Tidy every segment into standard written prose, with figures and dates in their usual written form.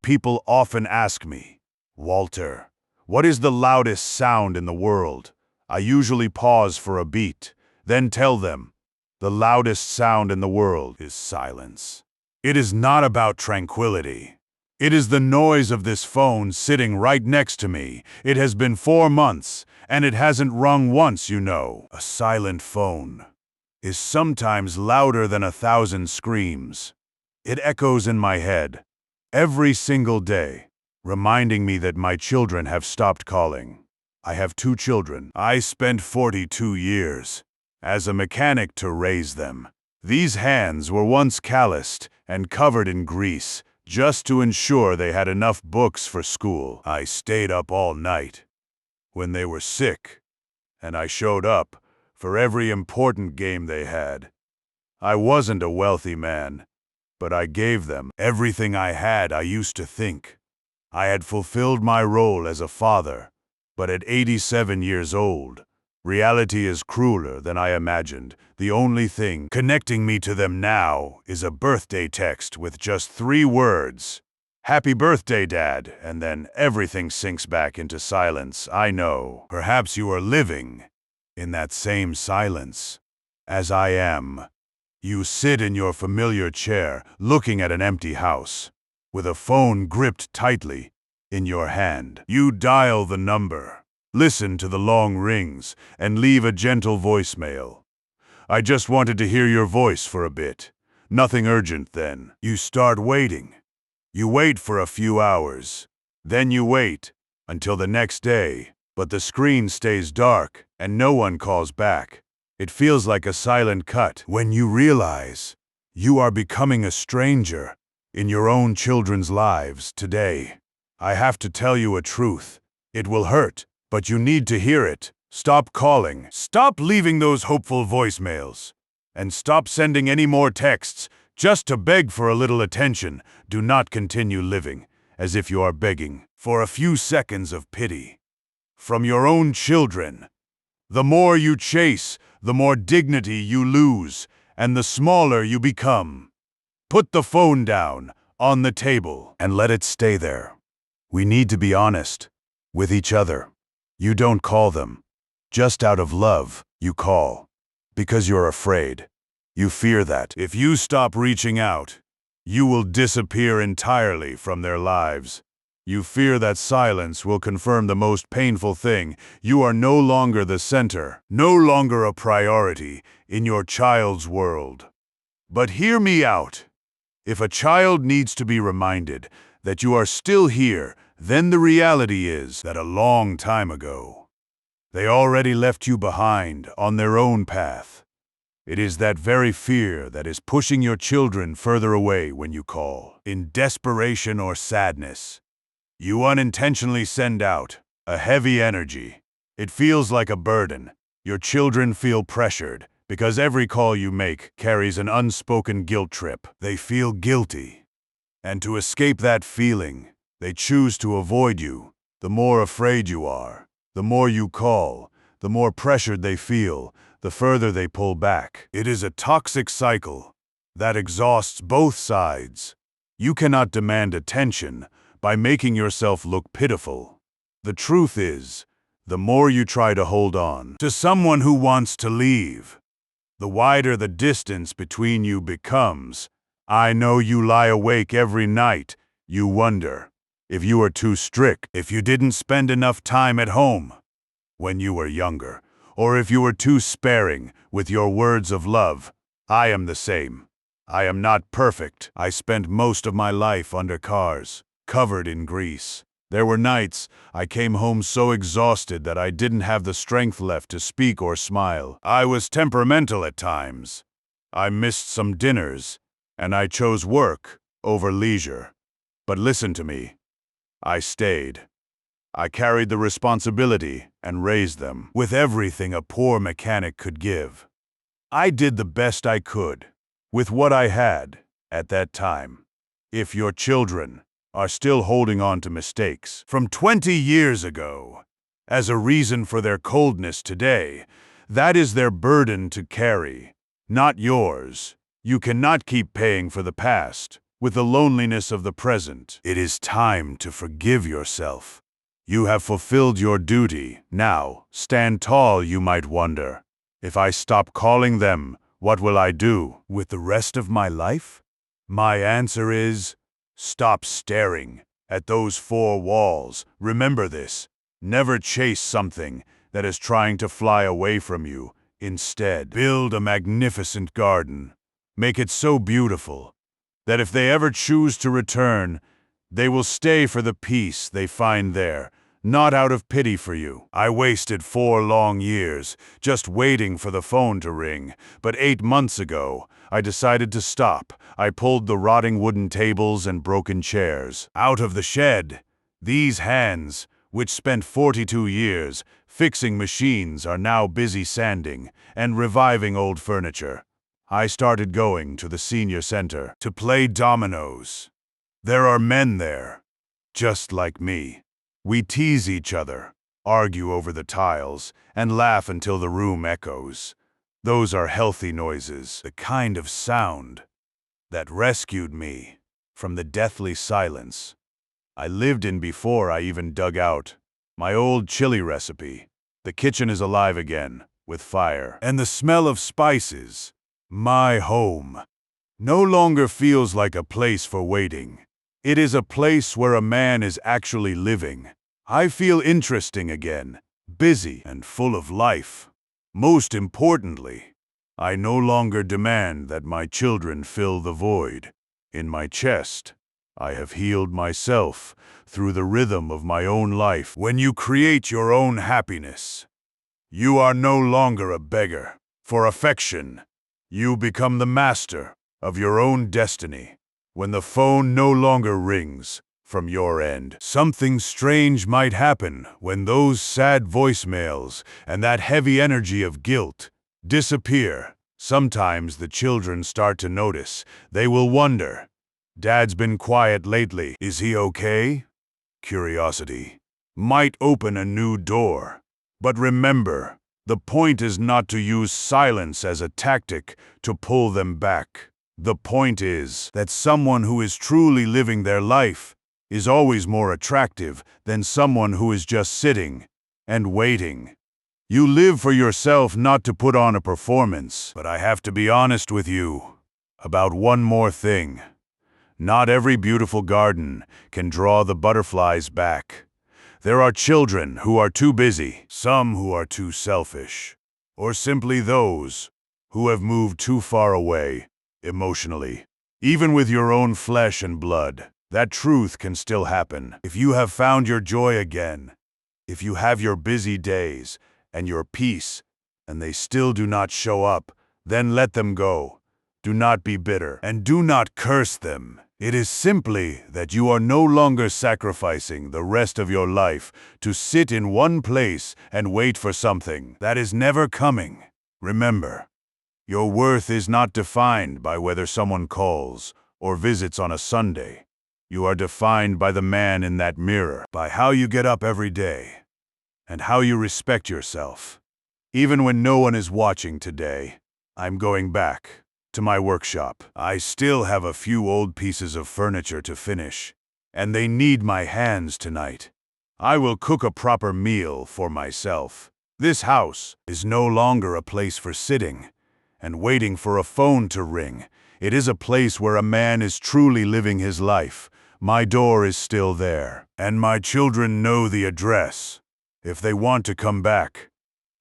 People often ask me, Walter, what is the loudest sound in the world? I usually pause for a beat, then tell them, the loudest sound in the world is silence. It is not about tranquility. It is the noise of this phone sitting right next to me. It has been 4 months, and it hasn't rung once, you know. A silent phone is sometimes louder than 1,000 screams. It echoes in my head every single day, reminding me that my children have stopped calling. I have 2 children. I spent 42 years as a mechanic to raise them. These hands were once calloused and covered in grease just to ensure they had enough books for school. I stayed up all night when they were sick, and I showed up for every important game they had. I wasn't a wealthy man, but I gave them everything I had. I used to think I had fulfilled my role as a father, but at 87 years old, reality is crueler than I imagined. The only thing connecting me to them now is a birthday text with just 3 words. Happy birthday, Dad, and then everything sinks back into silence. I know, perhaps you are living in that same silence as I am. You sit in your familiar chair, looking at an empty house, with a phone gripped tightly in your hand. You dial the number, listen to the long rings, and leave a gentle voicemail. I just wanted to hear your voice for a bit. Nothing urgent then. You start waiting. You wait for a few hours. Then you wait until the next day, but the screen stays dark and no one calls back. It feels like a silent cut when you realize you are becoming a stranger in your own children's lives today. I have to tell you a truth. It will hurt, but you need to hear it. Stop calling. Stop leaving those hopeful voicemails. And stop sending any more texts just to beg for a little attention. Do not continue living as if you are begging for a few seconds of pity from your own children. The more you chase, the more dignity you lose, and the smaller you become. Put the phone down on the table and let it stay there. We need to be honest with each other. You don't call them just out of love. You call because you're afraid. You fear that if you stop reaching out, you will disappear entirely from their lives. You fear that silence will confirm the most painful thing. You are no longer the center, no longer a priority in your child's world. But hear me out. If a child needs to be reminded that you are still here, then the reality is that a long time ago, they already left you behind on their own path. It is that very fear that is pushing your children further away when you call. In desperation or sadness, you unintentionally send out a heavy energy. It feels like a burden. Your children feel pressured because every call you make carries an unspoken guilt trip. They feel guilty. And to escape that feeling, they choose to avoid you. The more afraid you are, the more you call, the more pressured they feel, the further they pull back. It is a toxic cycle that exhausts both sides. You cannot demand attention by making yourself look pitiful. The truth is, the more you try to hold on to someone who wants to leave, the wider the distance between you becomes. I know you lie awake every night. You wonder if you are too strict, if you didn't spend enough time at home when you were younger, or if you were too sparing with your words of love. I am the same. I am not perfect. I spent most of my life under cars, covered in grease. There were nights I came home so exhausted that I didn't have the strength left to speak or smile. I was temperamental at times. I missed some dinners, and I chose work over leisure. But listen to me. I stayed. I carried the responsibility and raised them with everything a poor mechanic could give. I did the best I could with what I had at that time. If your children are still holding on to mistakes from 20 years ago as a reason for their coldness today, that is their burden to carry, not yours. You cannot keep paying for the past with the loneliness of the present. It is time to forgive yourself. You have fulfilled your duty. Now, stand tall, you might wonder. If I stop calling them, what will I do with the rest of my life? My answer is, stop staring at those four walls. Remember this. Never chase something that is trying to fly away from you. Instead, build a magnificent garden. Make it so beautiful that if they ever choose to return, they will stay for the peace they find there, not out of pity for you. I wasted 4 long years just waiting for the phone to ring, but 8 months ago, I decided to stop. I pulled the rotting wooden tables and broken chairs out of the shed. These hands, which spent 42 years fixing machines, are now busy sanding and reviving old furniture. I started going to the senior center to play dominoes. There are men there, just like me. We tease each other, argue over the tiles, and laugh until the room echoes. Those are healthy noises, the kind of sound that rescued me from the deathly silence I lived in before I even dug out my old chili recipe. The kitchen is alive again, with fire and the smell of spices. My home no longer feels like a place for waiting. It is a place where a man is actually living. I feel interesting again, busy and full of life. Most importantly, I no longer demand that my children fill the void in my chest. I have healed myself through the rhythm of my own life. When you create your own happiness, you are no longer a beggar for affection. You become the master of your own destiny. When the phone no longer rings from your end, something strange might happen. When those sad voicemails and that heavy energy of guilt disappear, sometimes the children start to notice. They will wonder, "Dad's been quiet lately. Is he okay?" Curiosity might open a new door. But remember, the point is not to use silence as a tactic to pull them back. The point is that someone who is truly living their life is always more attractive than someone who is just sitting and waiting. You live for yourself, not to put on a performance. But I have to be honest with you about one more thing. Not every beautiful garden can draw the butterflies back. There are children who are too busy, some who are too selfish, or simply those who have moved too far away emotionally. Even with your own flesh and blood, that truth can still happen. If you have found your joy again, if you have your busy days and your peace, and they still do not show up, then let them go. Do not be bitter, and do not curse them. It is simply that you are no longer sacrificing the rest of your life to sit in one place and wait for something that is never coming. Remember, your worth is not defined by whether someone calls or visits on a Sunday. You are defined by the man in that mirror, by how you get up every day, and how you respect yourself. Even when no one is watching today, I'm going back to my workshop. I still have a few old pieces of furniture to finish, and they need my hands tonight. I will cook a proper meal for myself. This house is no longer a place for sitting and waiting for a phone to ring. It is a place where a man is truly living his life. My door is still there, and my children know the address. If they want to come back,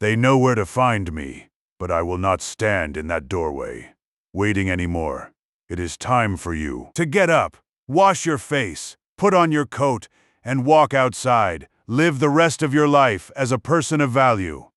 they know where to find me, but I will not stand in that doorway waiting anymore. It is time for you to get up, wash your face, put on your coat, and walk outside. Live the rest of your life as a person of value.